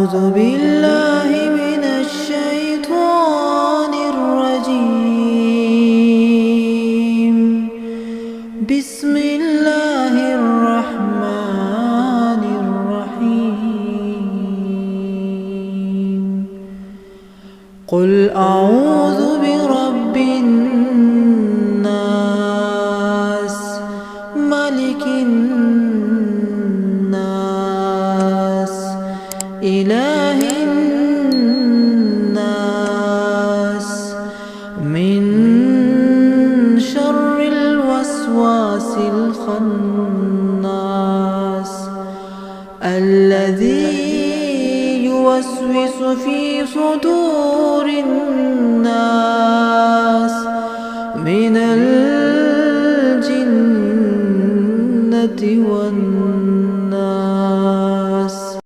أعوذ بالله من الشيطان الرجيم. بسم الله الرحمن الرحيم. قل أعوذ برب الناس ملك الناس إله الناس من شر الوسواس الخناس الذي يوسوس في صدور الناس من